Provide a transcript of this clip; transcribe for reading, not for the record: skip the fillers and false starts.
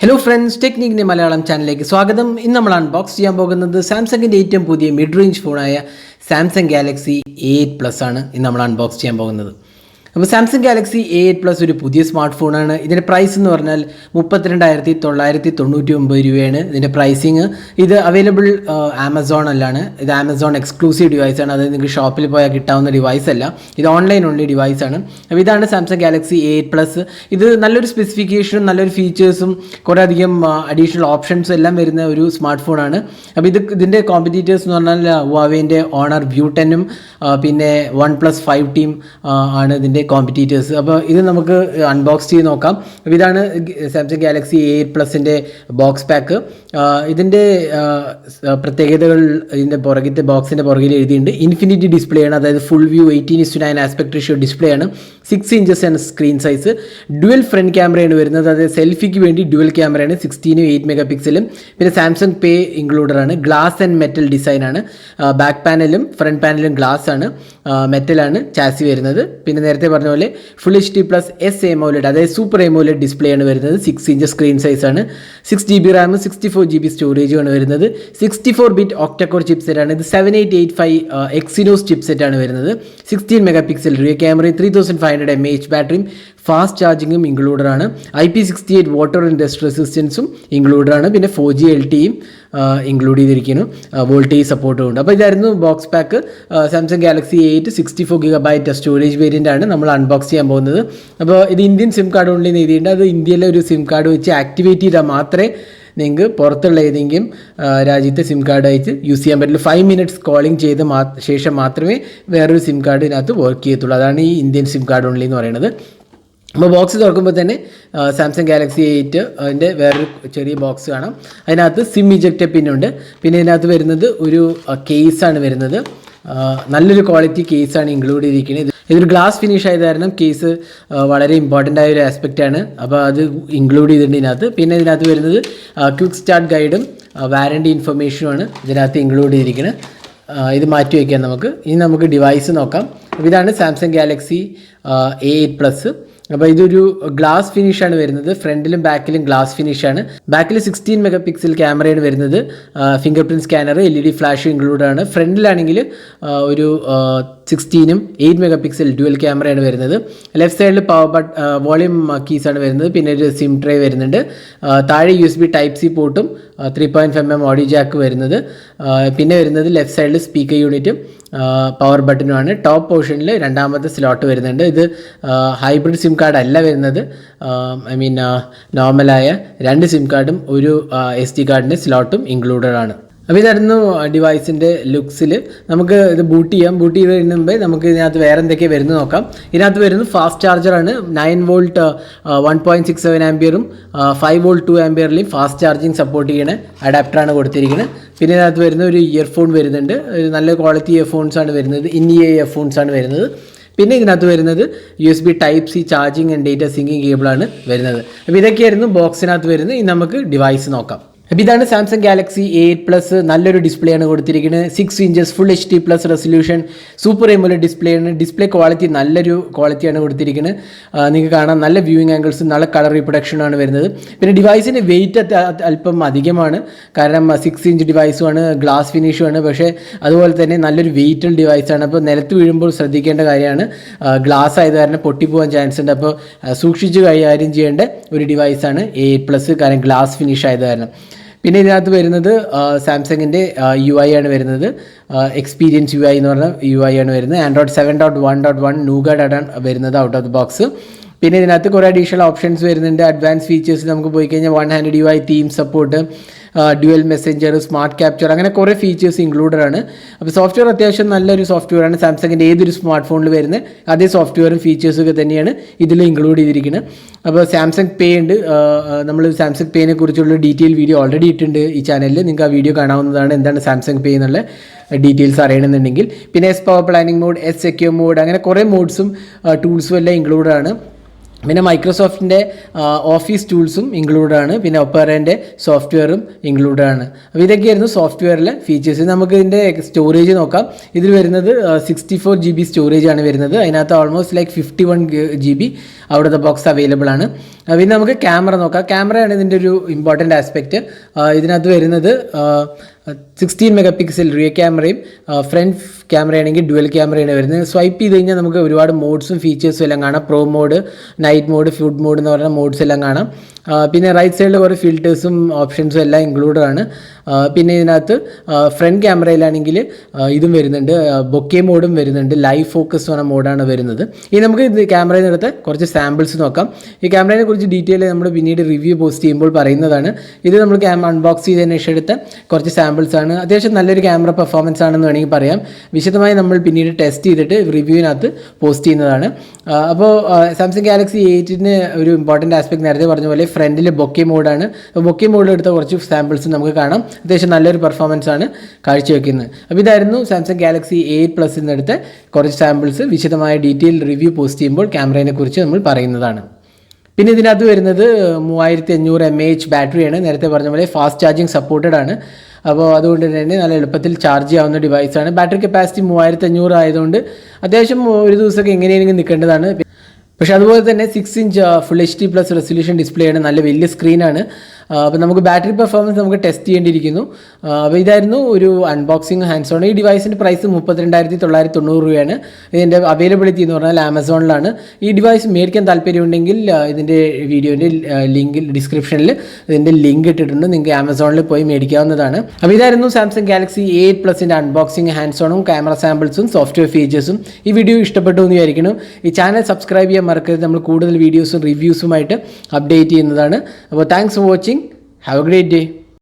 Hello friends, Technique Malayalam channel Swagadam. In the unbox ചെയ്യാൻ the Samsung ഏറ്റവും പുതിയ mid range ഫോണായ Samsung Galaxy A8 Plus ആണ് ഇന്ന് നമ്മൾ അൺബോക്സ് ചെയ്യാൻ പോകുന്നത്. അപ്പോൾ സാംസങ് ഗാലക്സി A8 പ്ലസ് ഒരു പുതിയ സ്മാർട്ട് ഫോണാണ്. ഇതിൻ്റെ പ്രൈസ് എന്ന് പറഞ്ഞാൽ 32,999 രൂപയാണ് ഇതിൻ്റെ പ്രൈസിങ്. ഇത് അവൈലബിൾ ആമസോൺ അല്ലാണ്, ഇത് ആമസോൺ എക്സ്ക്ലൂസീവ് ഡിവൈസാണ്. അതായത് നിങ്ങൾക്ക് ഷോപ്പിൽ പോയാൽ കിട്ടാവുന്ന ഡിവൈസ് അല്ല, ഇത് ഓൺലൈൻ ഓൺലി ഡിവൈസാണ്. അപ്പോൾ ഇതാണ് സാംസങ് ഗാലക്സി A8 പ്ലസ്. ഇത് നല്ലൊരു സ്പെസിഫിക്കേഷനും നല്ലൊരു ഫീച്ചേഴ്സും കുറേ അധികം അഡീഷണൽ ഓപ്ഷൻസും എല്ലാം വരുന്ന ഒരു സ്മാർട്ട് ഫോണാണ്. അപ്പോൾ ഇതിൻ്റെ കോമ്പറ്റീറ്റേഴ്സ് എന്ന് പറഞ്ഞാൽ ഹുവാവേൻ്റെ ഓണർ വ്യൂ 10ഉം പിന്നെ OnePlus 5T ആണ് ഇതിൻ്റെ കോമ്പറ്റീറ്റേഴ്സ്. അപ്പോൾ ഇത് നമുക്ക് അൺബോക്സ് ചെയ്ത് നോക്കാം. അപ്പോൾ ഇതാണ് സാംസങ് ഗാലക്സി A8 പ്ലസിൻ്റെ ബോക്സ് പാക്ക്. ഇതിൻ്റെ പ്രത്യേകതകൾ ഇതിൻ്റെ പുറകിലത്തെ ബോക്സിൻ്റെ പുറകിൽ എഴുതിയിട്ടുണ്ട്. ഇൻഫിനിറ്റി ഡിസ്പ്ലേ ആണ്, അതായത് full view 18:9 aspect ratio display ആണ്. 6 ഇഞ്ചസ് ആണ് സ്ക്രീൻ സൈസ്. ഡ്യുവൽ ഫ്രണ്ട് ക്യാമറയാണ് വരുന്നത്, അതായത് സെൽഫിക്ക് വേണ്ടി ഡ്യുവൽ ക്യാമറയാണ്. 16 8 മെഗാ പിക്സലും. പിന്നെ സാംസങ് പേ ഇൻക്ലൂഡറാണ്. ഗ്ലാസ് ആൻഡ് മെറ്റൽ ഡിസൈനാണ്. ബാക്ക് പാനലും ഫ്രണ്ട് പാനലും ഗ്ലാസ് ആണ്, മെറ്റലാണ് ചാസി വരുന്നത്. പിന്നെ നേരത്തെ പറഞ്ഞ പോലെ full HD plus S AMOLED, അതായത് സൂപ്പർ AMOLED ഡിസ്പ്ലേ ആണ് വരുന്നത്. 6 ഇഞ്ച് സ്ക്രീൻ സൈസാണ്. 6GB റാം 64GB സ്റ്റോറേജുമാണ് വരുന്നത്. 64-bit ഒക്ടകോർ ചിപ്സെറ്റ് ആണ്. ഇത് 7885 എക്സിനോസ് ചിപ്സെറ്റ് ആണ് വരുന്നത്. 16 മെഗാ പിക്സൽ റിയർ ക്യാമറയും 3500 mAh ബാറ്ററിയും ഫാസ്റ്റ് ചാർജിങ്ങും ഇൻക്ലൂഡറാണ്. IP68 വാട്ടർ ആൻഡ് ഡസ്റ്റ് റെസിസ്റ്റൻസും ഇൻക്ലൂഡറാണ്. പിന്നെ 4G LTEയും ഇൻക്ലൂഡ് ചെയ്തിരിക്കുന്നു, വോൾട്ടേജ് സപ്പോർട്ടും ഉണ്ട്. അപ്പോൾ ഇതായിരുന്നു box pack. Samsung Galaxy A8 64GB storage variant ആണ് നമ്മൾ അൺബോക്സ് ചെയ്യാൻ പോകുന്നത്. അപ്പോൾ ഇത് ഇന്ത്യൻ സിം കാർഡ് ഉള്ളിൽ നിന്ന് എഴുതിയിട്ടുണ്ട്. അത് ഇന്ത്യയിലെ ഒരു സിം കാർഡ് വെച്ച് ആക്ടിവേറ്റ് ചെയ്താൽ മാത്രമേ നിങ്ങൾക്ക് പുറത്തുള്ള ഏതെങ്കിലും രാജ്യത്തെ സിം കാർഡ് അയച്ച് യൂസ് ചെയ്യാൻ പറ്റുള്ളൂ. 5 മിനിറ്റ്സ് കോളിംഗ് ചെയ്ത് ശേഷം മാത്രമേ വേറൊരു സിം കാർഡ് ഇതിനകത്ത് വർക്ക് ചെയ്യത്തുള്ളൂ. അതാണ് ഈ ഇന്ത്യൻ സിം കാർഡ് ഉള്ളിൽ എന്ന് പറയുന്നത്. അപ്പോൾ ബോക്സ് തുറക്കുമ്പോൾ തന്നെ സാംസങ് ഗാലക്സി A8 അതിൻ്റെ വേറൊരു ചെറിയ ബോക്സ് കാണാം. അതിനകത്ത് സിം ഇജക്റ്റ് പിന്നുണ്ട്. പിന്നെ ഇതിനകത്ത് വരുന്നത് ഒരു കേസാണ് വരുന്നത്. നല്ലൊരു ക്വാളിറ്റി കേസാണ് ഇൻക്ലൂഡ് ചെയ്തിരിക്കുന്നത്. ഇതൊരു ഗ്ലാസ് ഫിനിഷ് ആയത് കാരണം കേസ് വളരെ ഇമ്പോർട്ടൻ്റ് ആയ ഒരു ആസ്പെക്റ്റാണ്. അപ്പോൾ അത് ഇൻക്ലൂഡ് ചെയ്തിട്ടുണ്ട് ഇതിനകത്ത്. പിന്നെ ഇതിനകത്ത് വരുന്നത് ക്വിക്ക് സ്റ്റാർട്ട് ഗൈഡും വാറണ്ടി ഇൻഫർമേഷനുമാണ് ഇതിനകത്ത് ഇൻക്ലൂഡ് ചെയ്തിരിക്കുന്നത്. ഇത് മാറ്റി വയ്ക്കാം നമുക്ക്. ഇനി നമുക്ക് ഡിവൈസ് നോക്കാം. അപ്പോൾ ഇതാണ് സാംസങ് ഗാലക്സി A8 പ്ലസ്. അപ്പോൾ ഇതൊരു ഗ്ലാസ് ഫിനിഷാണ് വരുന്നത്. ഫ്രണ്ടിലും ബാക്കിലും ഗ്ലാസ് ഫിനിഷാണ്. ബാക്കിൽ 16 മെഗാ പിക്സൽ ക്യാമറയാണ് വരുന്നത്. Fingerprint scanner, LED flash ഇൻക്ലൂഡാണ്. ഫ്രണ്ടിലാണെങ്കിൽ ഒരു 16ഉം 8 മെഗാ പിക്സൽ ഡ്യുവൽ ക്യാമറയാണ് വരുന്നത്. ലെഫ്റ്റ് സൈഡിൽ വോളിയം കീസാണ് വരുന്നത്. പിന്നെ ഒരു സിം ട്രേ വരുന്നുണ്ട്. താഴെ USB Type-C പോർട്ടും 3.5mm audio Jack വരുന്നത്. പിന്നെ വരുന്നത് ലെഫ്റ്റ് സൈഡിൽ സ്പീക്കർ യൂണിറ്റും പവർ ബട്ടനുമാണ്. ടോപ്പ് പോർഷനിൽ രണ്ടാമത്തെ സ്ലോട്ട് വരുന്നുണ്ട്. ഇത് ഹൈബ്രിഡ് സിം കാർഡ് അല്ല വരുന്നത്, നോർമലായ 2 സിം കാർഡും ഒരു SD കാർഡിൻ്റെ സ്ലോട്ടും ഇൻക്ലൂഡഡ് ആണ്. അപ്പോൾ ഇതായിരുന്നു ഡിവൈസിൻ്റെ ലുക്സിൽ. നമുക്ക് ഇത് ബൂട്ട് ചെയ്യാം. ബൂട്ട് ചെയ്ത് കഴിയുമ്പോൾ നമുക്ക് ഇതിനകത്ത് വേറെ എന്തൊക്കെയാണ് വരുന്നത് നോക്കാം. ഇതിനകത്ത് വരുന്നത് ഫാസ്റ്റ് ചാർജറാണ്. 9V 1.67 ആംപിയറും 5V 2 ആംപിയറിലും ഫാസ്റ്റ് ചാർജിങ് സപ്പോർട്ട് ചെയ്യണ അഡാപ്റ്ററാണ് കൊടുത്തിരിക്കുന്നത്. പിന്നെ ഇതിനകത്ത് വരുന്ന ഒരു ഇയർഫോൺ വരുന്നുണ്ട്. നല്ല ക്വാളിറ്റി ഇയർഫോൺസാണ് വരുന്നത്. ഇൻ-ear ഇയർഫോൺസാണ് വരുന്നത്. പിന്നെ ഇതിനകത്ത് വരുന്നത് USB Type-C charging and data syncing കേബിളാണ് വരുന്നത്. അപ്പോൾ ഇതൊക്കെയായിരുന്നു ബോക്സിനകത്ത് വരുന്നത്. ഇനി നമുക്ക് ഡിവൈസ് നോക്കാം. അപ്പോൾ ഇതാണ് സാംസങ് ഗാലക്സി A8 പ്ലസ്. നല്ലൊരു ഡിസ്പ്ലേ ആണ് കൊടുത്തിരിക്കുന്നത്. 6 inches full HD plus resolution super AMOLED display ആണ്. ഡിസ്പ്ലേ ക്വാളിറ്റി നല്ലൊരു ക്വാളിറ്റിയാണ് കൊടുത്തിരിക്കുന്നത്. നിങ്ങൾക്ക് കാണാം നല്ല വ്യൂയിങ് ആംഗിൾസും നല്ല കളർ റീപ്രൊഡക്ഷനാണ് വരുന്നത്. പിന്നെ ഡിവൈസിൻ്റെ വെയിറ്റ് അല്പം അധികമാണ്, കാരണം 6 ഇഞ്ച് ഡിവൈസുമാണ്, ഗ്ലാസ് ഫിനിഷുമാണ്. പക്ഷേ അതുപോലെ തന്നെ നല്ലൊരു വെയിറ്റുള്ള ഡിവൈസാണ്. അപ്പോൾ നിലത്ത് വീഴുമ്പോൾ ശ്രദ്ധിക്കേണ്ട കാര്യമാണ്. ഗ്ലാസ് ആയത് കാരണം പൊട്ടിപ്പോകാൻ ചാൻസ് ഉണ്ട്. അപ്പോൾ സൂക്ഷിച്ച് കൈകാര്യം ചെയ്യേണ്ട ഒരു ഡിവൈസാണ് A8 പ്ലസ്, കാരണം ഗ്ലാസ് ഫിനിഷ് ആയത് കാരണം. പിന്നെ ഇതിനകത്ത് വരുന്നത് സാംസങ്ങിൻ്റെ UI ആണ് വരുന്നത്. എക്സ്പീരിയൻസ് UI എന്ന് പറഞ്ഞ UI ആണ് വരുന്നത്. Android 7.1.1 Nougat ആണ് വരുന്നത് ഔട്ട് ഓഫ് ദി ബോക്സ്. പിന്നെ ഇതിനകത്ത് കുറേ അഡീഷണൽ ഓപ്ഷൻസ് വരുന്നുണ്ട്. അഡ്വാൻസ് ഫീച്ചേഴ്സ് നമുക്ക് പോയി കഴിഞ്ഞാൽ 1 hand UI, theme support, dual Messenger, smart capture, അങ്ങനെ കുറേ ഫീച്ചേഴ്സ് ഇൻക്ലൂഡഡ് ആണ്. അപ്പോൾ സോഫ്റ്റ്വെയർ അത്യാവശ്യം നല്ലൊരു സോഫ്റ്റ്വെയർ ആണ്. സാംസങ്ങിൻ്റെ ഏതൊരു സ്മാർട്ട് ഫോണിൽ വരുന്ന അതേ സോഫ്റ്റ്വെയറും ഫീച്ചേഴ്സൊക്കെ തന്നെയാണ് ഇതിൽ ഇൻക്ലൂഡ് ചെയ്തിരിക്കുന്നത്. അപ്പോൾ സാംസങ് പേ ഉണ്ട്. നമ്മൾ സാംസങ് പേനെ കുറിച്ചുള്ള ഡീറ്റെയിൽ വീഡിയോ ഓൾറെഡി ഇട്ടിട്ടുണ്ട് ഈ ചാനലിൽ. നിങ്ങൾക്ക് ആ വീഡിയോ കാണാവുന്നതാണ്, എന്താണ് സാംസങ് പേ എന്നുള്ള ഡീറ്റെയിൽസ് അറിയണമെന്നുണ്ടെങ്കിൽ. പിന്നെ power planning mode, secure mode, അങ്ങനെ കുറേ മോഡ്സും ടൂൾസും എല്ലാം ഇൻക്ലൂഡഡ് ആണ്. പിന്നെ മൈക്രോസോഫ്റ്റിൻ്റെ ഓഫീസ് ടൂൾസും ഇൻക്ലൂഡ് ആണ്, പിന്നെ ഒപ്പേറേൻ്റെ സോഫ്റ്റ്വെയറും ഇൻക്ലൂഡ് ആണ്. അപ്പോൾ ഇതൊക്കെയായിരുന്നു സോഫ്റ്റ്വെയറിലെ ഫീച്ചേഴ്സ്. നമുക്ക് ഇതിൻ്റെ സ്റ്റോറേജ് നോക്കാം. ഇതിൽ വരുന്നത് 64 GB സ്റ്റോറേജ് ആണ് വരുന്നത്. അതിനകത്ത് almost like 51 GB out of the box available ആണ്. പിന്നെ നമുക്ക് ക്യാമറ നോക്കാം. ക്യാമറയാണ് ഇതിൻ്റെ ഒരു ഇമ്പോർട്ടൻ്റ് ആസ്പെക്റ്റ്. ഇതിനകത്ത് വരുന്നത് 16 MP റിയർ ക്യാമറയും ഫ്രണ്ട് ക്യാമറയാണെങ്കിൽ ഡുവൽ ക്യാമറയാണ് വരുന്നത്. സ്വൈപ്പ് ചെയ്ത് കഴിഞ്ഞാൽ നമുക്ക് ഒരുപാട് മോഡ്സും ഫീച്ചേഴ്സും എല്ലാം കാണാം. Pro mode, night mode, food mode എന്ന് പറയുന്ന മോഡ്സ് എല്ലാം കാണാം. പിന്നെ റൈറ്റ് സൈഡിൽ കുറേ ഫിൽറ്റേഴ്സും ഓപ്ഷൻസും എല്ലാം ഇൻക്ലൂഡഡ് ആണ്. പിന്നെ ഇതിനകത്ത് ഫ്രണ്ട് ക്യാമറയിലാണെങ്കിൽ ഇതും വരുന്നുണ്ട്, ബൊക്കെ മോഡും വരുന്നുണ്ട്, ലൈവ് ഫോക്കസ് എന്ന മോഡാണ് വരുന്നത്. ഇനി നമുക്ക് ഇത് ക്യാമറയിൽ നിന്ന് എടുത്ത് കുറച്ച് സാമ്പിൾസ് നോക്കാം. ഈ ക്യാമറയെ കുറിച്ച് ഡീറ്റെയിൽ നമ്മൾ പിന്നീട് റിവ്യൂ പോസ്റ്റ് ചെയ്യുമ്പോൾ പറയുന്നതാണ്. ഇത് നമ്മൾ അൺബോക്സ് ചെയ്തതിന് ശേഷം എടുത്ത കുറച്ച് സാമ്പിൾസ് ആണ്. അത്യാവശ്യം നല്ലൊരു ക്യാമറ പെർഫോമൻസ് ആണെന്ന് വേണമെങ്കിൽ പറയാം. വിശദമായി നമ്മൾ പിന്നീട് ടെസ്റ്റ് ചെയ്തിട്ട് റിവ്യൂവിനകത്ത് പോസ്റ്റ് ചെയ്യുന്നതാണ്. അപ്പോൾ സാംസങ് ഗാലക്സി 8 ഒരു ഇമ്പോർട്ടൻ്റ് ആസ്പെക്ട് നേരത്തെ പറഞ്ഞ പോലെ ഫ്രണ്ടിൽ ബൊക്കെ മോഡാണ്. ബൊക്കെ മോഡിൽ എടുത്ത കുറച്ച് സാമ്പിൾസ് നമുക്ക് കാണാം. അത്യാവശ്യം നല്ലൊരു പെർഫോമൻസ് ആണ് കാഴ്ചവെക്കുന്നത്. അപ്പോൾ ഇതായിരുന്നു സാംസങ് ഗാലക്സി 8 പ്ലസിൽ നിന്നെടുത്ത കുറച്ച് സാമ്പിൾസ്. വിശദമായ ഡീറ്റെയിൽ റിവ്യൂ പോസ്റ്റ് ചെയ്യുമ്പോൾ ക്യാമറയെ കുറിച്ച് നമ്മൾ പറയുന്നതാണ്. പിന്നെ ഇതിനകത്ത് വരുന്നത് 3500 mAh ബാറ്ററിയാണ്. നേരത്തെ പറഞ്ഞ പോലെ ഫാസ്റ്റ് ചാർജിങ് സപ്പോർട്ടഡ് ആണ്. അപ്പോൾ അതുകൊണ്ട് തന്നെ നല്ല എളുപ്പത്തിൽ ചാർജ് ചെയ്യാവുന്ന ഡിവൈസാണ്. ബാറ്ററി കപ്പാസിറ്റി 3500 ആയതുകൊണ്ട് അത്യാവശ്യം ഒരു ദിവസമൊക്കെ എങ്ങനെയെങ്കിലും നിൽക്കേണ്ടതാണ്. പക്ഷേ അതുപോലെ തന്നെ 6 inch full HD+ resolution display ആണ്. നല്ല വലിയ സ്ക്രീനാണ്. അപ്പോൾ നമുക്ക് ബാറ്ററി പെർഫോമൻസ് നമുക്ക് ടെസ്റ്റ് ചെയ്യേണ്ടിയിരിക്കുന്നു. അപ്പോൾ ഇതായിരുന്നു ഒരു അൺബോക്സിങ് ഹാൻഡ്സ് ഓൺ. ഈ ഡിവൈസിൻ്റെ പ്രൈസ് 32,990 രൂപയാണ്. ഇതിൻ്റെ അവൈലബിലിറ്റി എന്ന് പറഞ്ഞാൽ ആമസോണിലാണ്. ഈ ഡിവൈസ് മേടിക്കാൻ താല്പര്യമുണ്ടെങ്കിൽ ഇതിൻ്റെ വീഡിയോൻ്റെ ലിങ്കിൽ ഡിസ്ക്രിപ്ഷനിൽ ഇതിൻ്റെ ലിങ്ക് ഇട്ടിട്ടുണ്ട്. നിങ്ങൾക്ക് ആമസോണിൽ പോയി മേടിക്കാവുന്നതാണ്. അപ്പോൾ ഇതായിരുന്നു സാംസങ് ഗാലക്സി 8 പ്ലസിൻ്റെ അൺബോക്സിങ് ഹാൻഡ്സ് ഓണും ക്യാമറ സാമ്പിൾസും സോഫ്റ്റ്വെയർ ഫീച്ചേഴ്സും. ഈ വീഡിയോ ഇഷ്ടപ്പെട്ടു എന്ന് വിചാരിക്കുന്നു. ഈ ചാനൽ സബ്സ്ക്രൈബ് ചെയ്യാൻ മറക്കരുത്. നമ്മൾ കൂടുതൽ വീഡിയോസും റിവ്യൂസുമായിട്ട് അപ്ഡേറ്റ് ചെയ്യുന്നതാണ്. അപ്പോൾ thanks for watching. Have a great day.